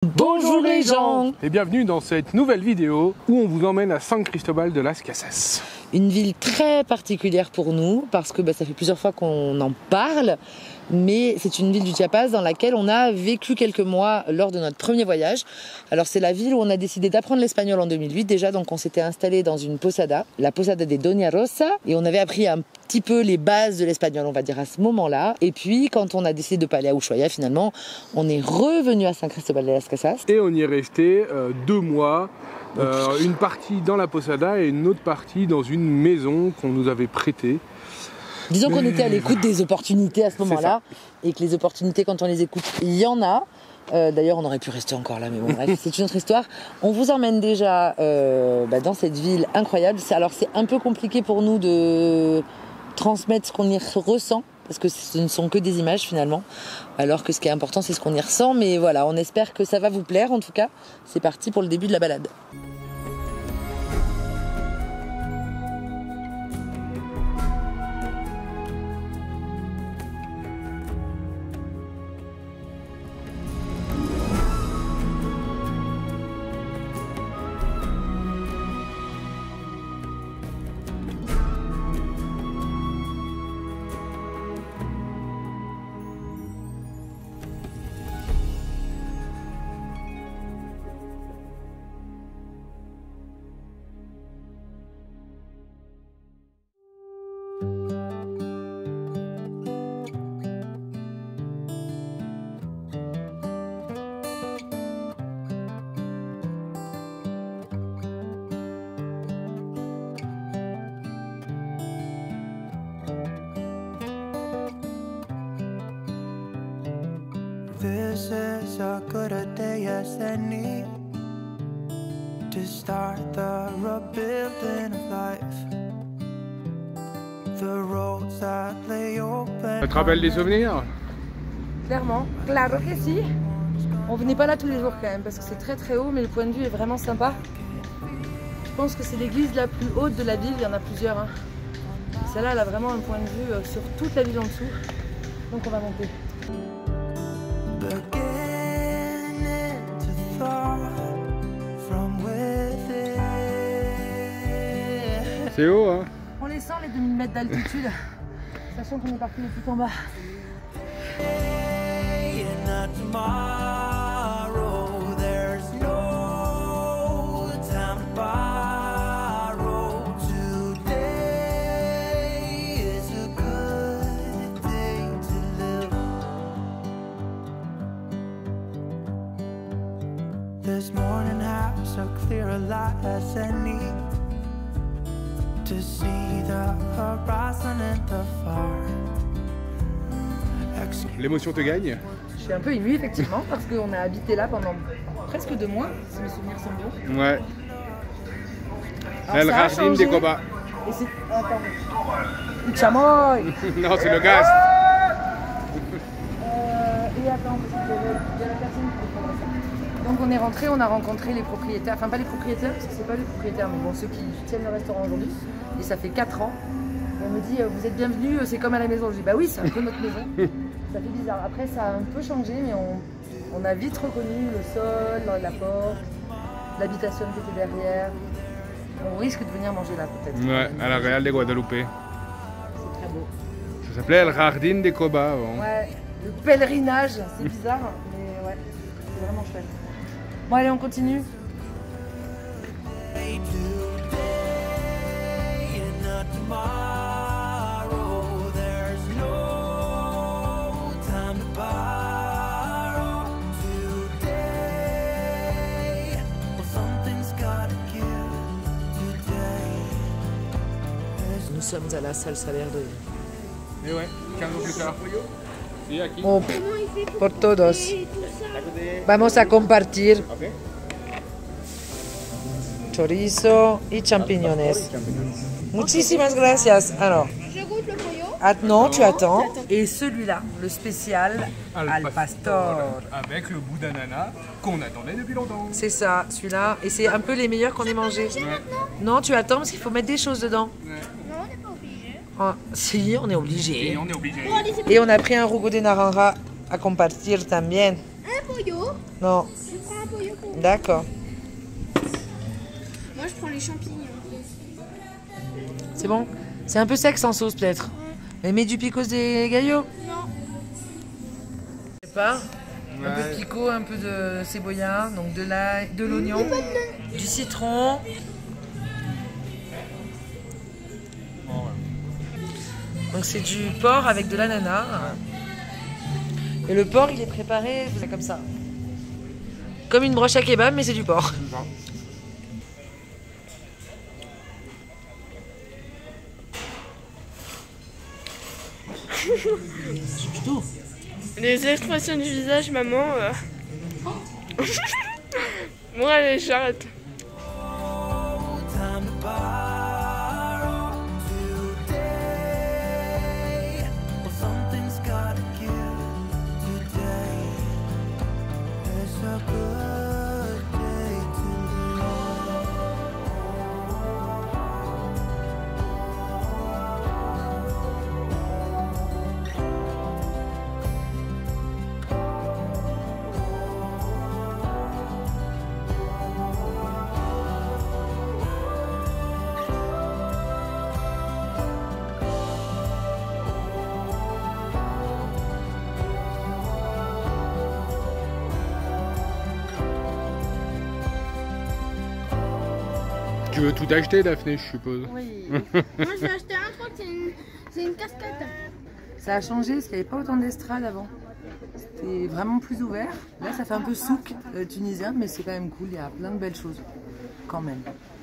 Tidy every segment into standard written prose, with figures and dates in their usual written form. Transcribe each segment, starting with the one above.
Bonjour les gens et bienvenue dans cette nouvelle vidéo où on vous emmène à San Cristóbal de las Casas. Une ville très particulière pour nous parce que ça fait plusieurs fois qu'on en parle, mais c'est une ville du Chiapas dans laquelle on a vécu quelques mois lors de notre premier voyage. Alors c'est la ville où on a décidé d'apprendre l'espagnol en 2008 déjà, donc on s'était installé dans une posada, la posada de Doña Rosa, et on avait appris un petit peu les bases de l'espagnol, on va dire, à ce moment-là. Et puis quand on a décidé de pas aller à Ushuaia, finalement, on est revenu à San Cristóbal de las Casas. Et on y est resté 2 mois. Une partie dans la posada et une autre partie dans une maison qu'on nous avait prêtée. Disons qu'on était à l'écoute des opportunités à ce moment-là, et que les opportunités, quand on les écoute, il y en a. D'ailleurs, on aurait pu rester encore là, mais bon, bref, c'est une autre histoire. On vous emmène déjà dans cette ville incroyable. Alors, c'est un peu compliqué pour nous de transmettre ce qu'on y ressent, parce que ce ne sont que des images finalement, alors que ce qui est important, c'est ce qu'on y ressent. Mais voilà, on espère que ça va vous plaire. En tout cas, c'est parti pour le début de la balade. This is a good a day as any to start the rebuilding of life. The roads that lay open. Ça te rappelle des souvenirs? Clairement, claro que si. On venait pas là tous les jours quand même parce que c'est très très haut, mais le point de vue est vraiment sympa. Je pense que c'est l'église la plus haute de la ville, il y en a plusieurs. Hein. Celle-là, elle a vraiment un point de vue sur toute la ville en dessous. Donc on va monter. C'est haut, hein? On les sent les 2000 mètres d'altitude, sachant qu'on est parti depuis tout en bas. This morning has a clear light as any to see the horizon and the far. L'émotion te gagne? Je suis un peu émue effectivement parce qu'on a habité là pendant presque 2 mois, si mes souvenirs sont bons. Ouais. Alors, El Jardín de Coba. Et c'est... Attends. Le chamois. Non, c'est le gaz. Et attends, parce qu'il y a la personne qui peut prendre ça. Donc on est rentré, on a rencontré les propriétaires, enfin pas les propriétaires parce que c'est pas les propriétaires, mais bon ceux qui tiennent le restaurant aujourd'hui. Et ça fait 4 ans. Et on me dit vous êtes bienvenus, c'est comme à la maison. Je dis bah oui, c'est un peu notre maison. Ça fait bizarre. Après ça a un peu changé, mais on a vite reconnu le sol, la porte, l'habitation qui était derrière. On risque de venir manger là peut-être. Ouais, à la Real de Guadalupe. C'est très beau. Ça s'appelait El Jardín de Coba. Bon. Ouais, le pèlerinage, c'est bizarre, mais ouais, c'est vraiment chouette. Bon allez, on continue. Nous sommes à la Salsa Verde. Et ouais, 15 ans plus tard. Et aquí. Oh, por todos. Vamos a compartir chorizo y champiñones. Muchísimas gracias. Alors, Je goûte le pollo. non, tu attends. Et celui-là, le spécial al pastor. Avec le bout d'ananas qu'on attendait depuis longtemps. C'est ça, celui-là. Et c'est un peu les meilleurs qu'on ait mangés. Non, tu attends parce qu'il faut mettre des choses dedans. Non, on n'est pas obligé. Ah, si, on est obligé. Et on est obligé. Bon, allez, c'est Et on a pris un jugo de naranja à compartir también. Un pollo. Non. Je prends un pollo pour vous. D'accord. Moi, je prends les champignons. C'est bon? C'est un peu sec sans sauce peut-être. Mais mets du picos de gallo. Non. Je sais pas. Un peu de picot, un peu de cebolla, donc de l'ail, de l'oignon, du citron. Donc c'est du porc avec de l'ananas. Et le porc il est préparé comme ça. Comme une broche à kebab mais c'est du porc. Les expressions du visage, maman. Moi, allez, j'arrête. Time to borrow today. Well, something's gotta give today. It's a good day to Tu veux tout acheter, Daphné, je suppose. Oui. Moi, je vais acheter un truc, c'est une casquette. Ça a changé parce qu'il n'y avait pas autant d'estrade avant. C'était vraiment plus ouvert. Là, ça fait un peu souk tunisien, mais c'est quand même cool. Il y a plein de belles choses, quand même.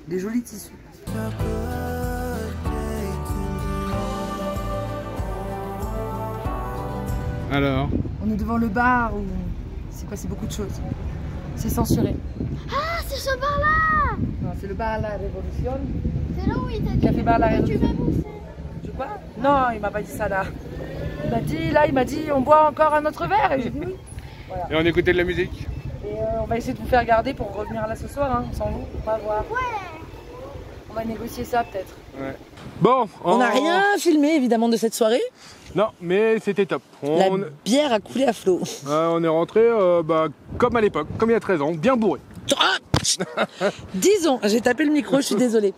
Des jolis tissus. Alors, On est devant le bar où il s'est passé beaucoup de choses. C'est censuré. Ah, c'est ce bar-là. Non, c'est le bar La Révolution. C'est là où il t'a dit Café bar La que tu Révolution. vas bouffer. Tu vois? Non, il m'a pas dit ça là. Il m'a dit, on boit encore un autre verre. Et j'ai dit oui. et on écoutait de la musique. Et on va essayer de vous faire garder pour revenir là ce soir, hein, sans vous. On va voir. On va négocier ça peut-être. Ouais. Bon, On n'a rien filmé évidemment de cette soirée. Non, mais c'était top. La bière a coulé à flot. On est rentré comme à l'époque, comme il y a 13 ans, bien bourré. Disons, j'ai tapé le micro, je suis désolée.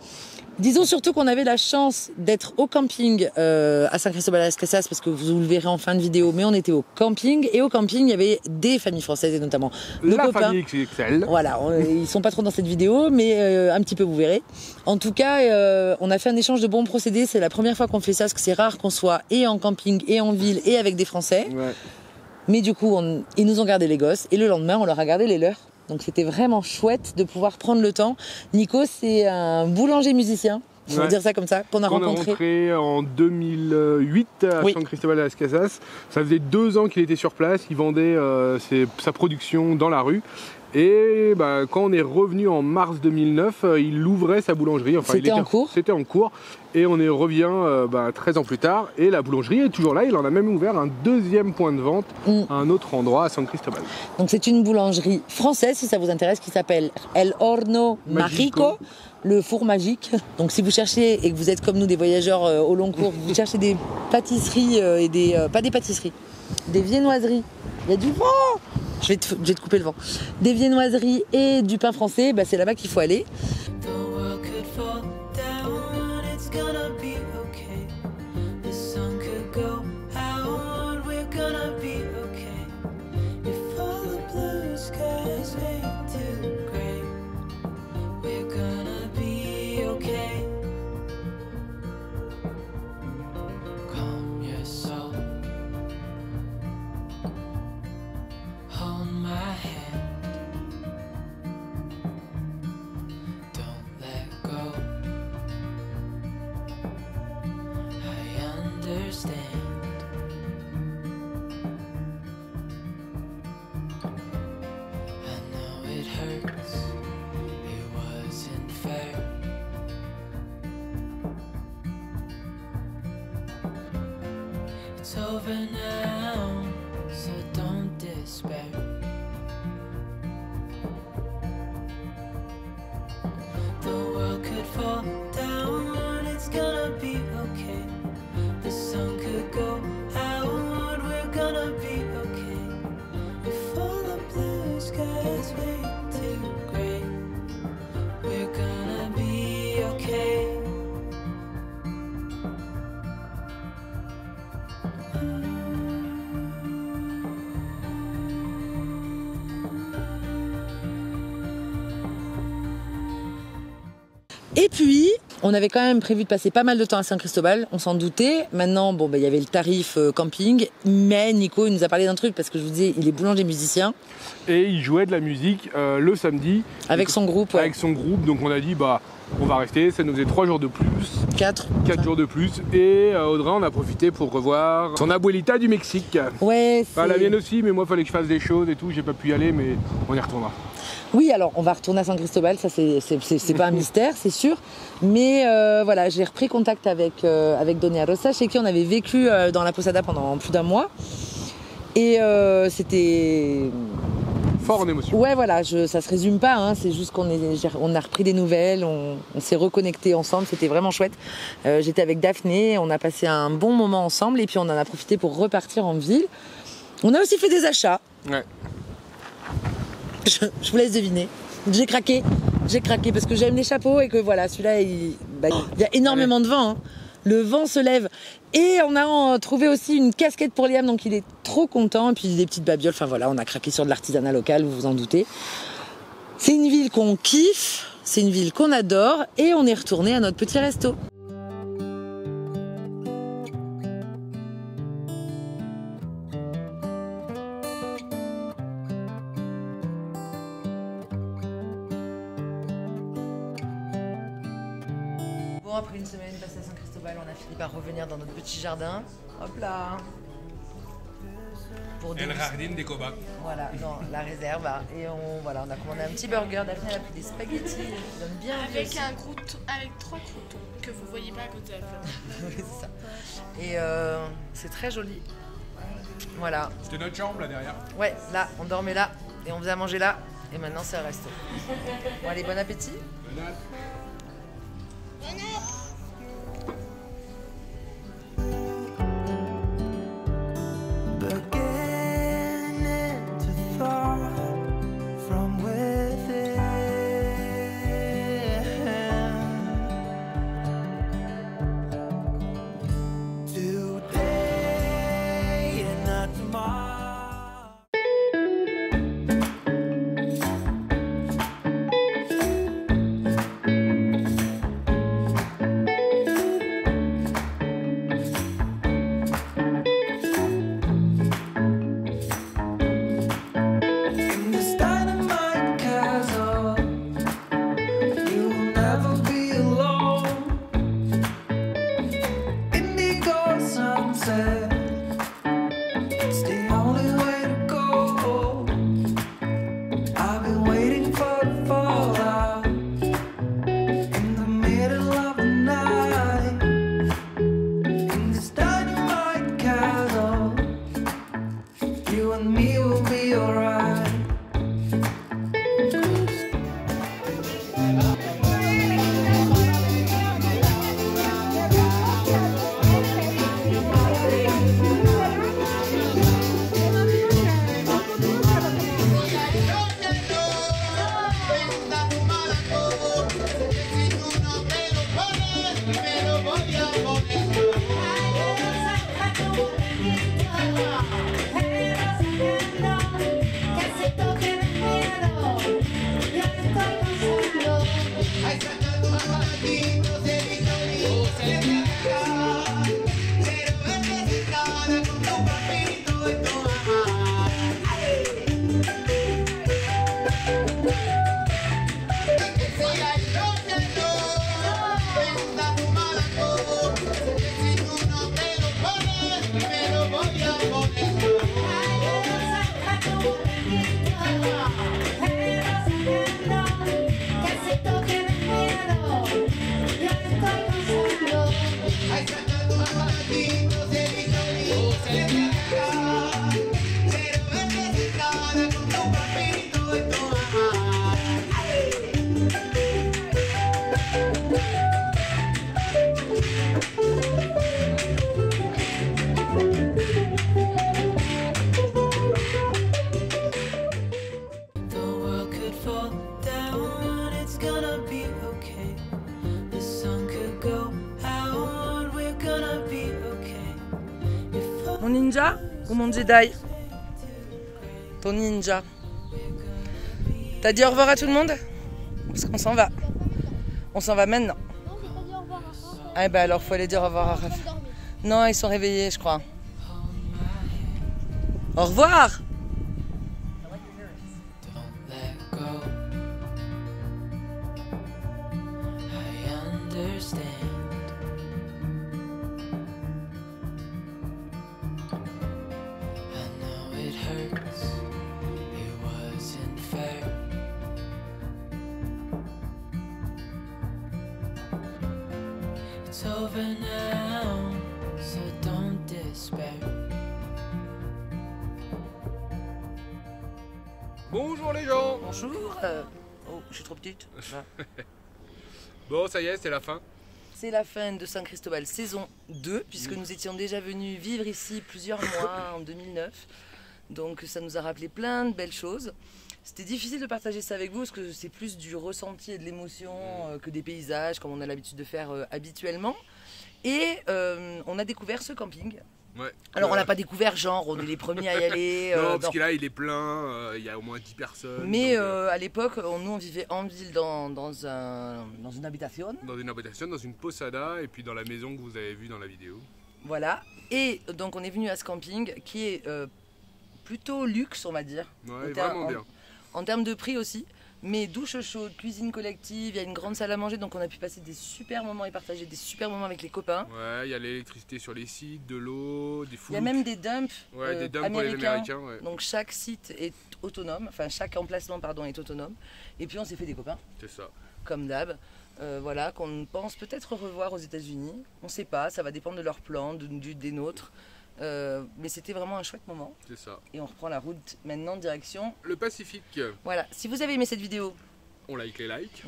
Disons surtout qu'on avait la chance d'être au camping à San Cristobal las Casas, parce que vous le verrez en fin de vidéo, mais on était au camping, et au camping il y avait des familles françaises et notamment nos La copains. famille XXL. Voilà, ils sont pas trop dans cette vidéo, mais un petit peu vous verrez. En tout cas, on a fait un échange de bons procédés, c'est la première fois qu'on fait ça, parce que c'est rare qu'on soit et en camping et en ville et avec des Français. Ouais. Mais du coup, ils nous ont gardé les gosses, et le lendemain on leur a gardé les leurs. Donc c'était vraiment chouette de pouvoir prendre le temps. Nico, c'est un boulanger musicien, on va dire ça comme ça, qu'on a rencontré en 2008 à Oui. San Cristobal las Casas. Ça faisait 2 ans qu'il était sur place, il vendait sa production dans la rue. Et quand on est revenu en mars 2009, il ouvrait sa boulangerie. Enfin, C'était en cours. C'était en cours. Et on y revient 13 ans plus tard. Et la boulangerie est toujours là. Il en a même ouvert un 2e point de vente à un autre endroit à San Cristobal. Donc c'est une boulangerie française, si ça vous intéresse, qui s'appelle El Horno Magico, le four magique. Donc si vous cherchez, et que vous êtes comme nous des voyageurs au long cours, vous cherchez des pâtisseries et pas des pâtisseries, des viennoiseries. Il y a du vent. Je vais te couper le vent. Des viennoiseries et du pain français, c'est là-bas qu'il faut aller. The world could fall down, it's gonna be okay. The sun could go out, we're gonna be okay. If all the blue skies fade to gray, we're gonna be okay. Calm your soul. Hold my hand. Don't let go. I understand. I know it hurts. It wasn't fair. It's over now, so don't despair. The world could fall down, it's gonna be okay. The sun could go out, we're gonna be okay. If all the Et puis, on avait quand même prévu de passer pas mal de temps à Saint-Cristobal, on s'en doutait. Maintenant, bon, il y avait le tarif camping, mais Nico, il nous a parlé d'un truc, parce que je vous disais, il est boulanger musicien. Et il jouait de la musique le samedi. Avec son groupe, ouais. Avec son groupe, donc on a dit, bah, on va rester, ça nous faisait 3 jours de plus. 4 jours de plus. Et Audrey, on a profité pour revoir son abuelita du Mexique. Ouais, Enfin, la mienne aussi, mais moi, il fallait que je fasse des choses et tout, j'ai pas pu y aller, mais on y retournera. Oui, alors on va retourner à Saint-Cristobal, ça c'est pas un mystère, c'est sûr. Mais voilà, j'ai repris contact avec Donia Rosa, chez qui on avait vécu dans la Posada pendant plus d'un mois. Et c'était... Fort en émotion. Ouais, voilà, ça se résume pas, hein, c'est juste qu'on a repris des nouvelles, on s'est reconnectés ensemble, c'était vraiment chouette. J'étais avec Daphné, on a passé un bon moment ensemble et puis on en a profité pour repartir en ville. On a aussi fait des achats. Ouais. Je vous laisse deviner. J'ai craqué parce que j'aime les chapeaux et que voilà, celui-là, il y a énormément de vent. Hein. Le vent se lève. Et on a trouvé aussi une casquette pour Liam, donc il est trop content. Et puis des petites babioles, enfin voilà, on a craqué sur de l'artisanat local, vous vous en doutez. C'est une ville qu'on kiffe, c'est une ville qu'on adore et on est retourné à notre petit resto. Bon, après une semaine passée à Saint-Cristobal, on a fini par revenir dans notre petit jardin. Hop là. Pour El Jardín de Coba. Voilà, dans la réserve. Et on a commandé un petit burger. Daphné, elle a pris des spaghettis. Qui donnent bien envie aussi. Avec 3 croûtons que vous voyez pas à côté de la fenêtre. Oui, c'est ça. Et c'est très joli. Voilà. C'était notre chambre là derrière. Ouais, là, on dormait là et on faisait à manger là. Et maintenant, c'est un resto. Bon, allez, bon appétit. Bon appétit. Beginning to thaw from within. Today and not tomorrow. Mon ninja ou mon Jedi? Ton ninja. T'as dit au revoir à tout le monde? Parce qu'on s'en va. On s'en va maintenant. Non, j'ai pas dit au revoir à Raph. Ah bah alors faut aller dire au revoir à Ils Raph. veulent dormir. Non, ils sont réveillés, je crois. Au revoir. Don't let go. I understand. I know it hurts. It wasn't fair. It's over now, so don't despair. Bonjour les gens. Bonjour. Oh, je suis trop petite. Bon, ça y est, c'est la fin. C'est la fin de San Cristobal saison 2, puisque nous étions déjà venus vivre ici plusieurs mois en 2009. Donc ça nous a rappelé plein de belles choses. C'était difficile de partager ça avec vous, parce que c'est plus du ressenti et de l'émotion que des paysages, comme on a l'habitude de faire habituellement. Et on a découvert ce camping. Ouais. Alors on l'a pas découveur genre, on est les premiers à y aller. Non, non. parce que là, il est plein, il y a au moins 10 personnes. Mais donc, à l'époque, nous on vivait en ville dans une habitation. dans une habitation, dans une posada, et puis dans la maison que vous avez vue dans la vidéo. Voilà. Et donc on est venu à ce camping qui est plutôt luxe, on va dire. Ouais, En ter- vraiment en- bien. En termes de prix aussi. Mais douche chaude, cuisine collective, il y a une grande salle à manger, donc on a pu passer des super moments et partager des super moments avec les copains. Ouais, il y a l'électricité sur les sites, de l'eau, des Il y fous. a même des dumps, Ouais, des dumps pour les Américains, ouais. Donc chaque site est autonome, enfin chaque emplacement pardon est autonome. Et puis on s'est fait des copains, C'est ça. comme d'hab. Voilà, qu'on pense peut-être revoir aux États-Unis. On sait pas, ça va dépendre de leurs plans, des nôtres. Mais c'était vraiment un chouette moment. C'est ça. Et on reprend la route maintenant direction. Le Pacifique, Voilà, si vous avez aimé cette vidéo, on like les likes.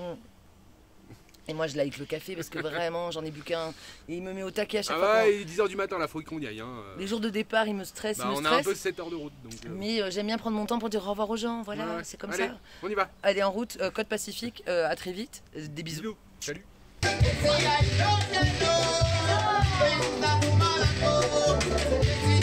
et moi je like le café parce que vraiment j'en ai bu qu'un et il me met au taquet à chaque Ah fois. ouais, il est 10h du matin, là, faut qu'on y aille. Hein. Les jours de départ, il me stresse, Bah, il me on a un stresse. peu 7 heures de route. Donc, Mais j'aime bien prendre mon temps pour dire au revoir aux gens, voilà, ouais, ouais. c'est comme Allez, ça. on y va. Allez en route, Côte Pacifique, à très vite, des bisous. Bisous. Salut. Say I don't know, when that man goes,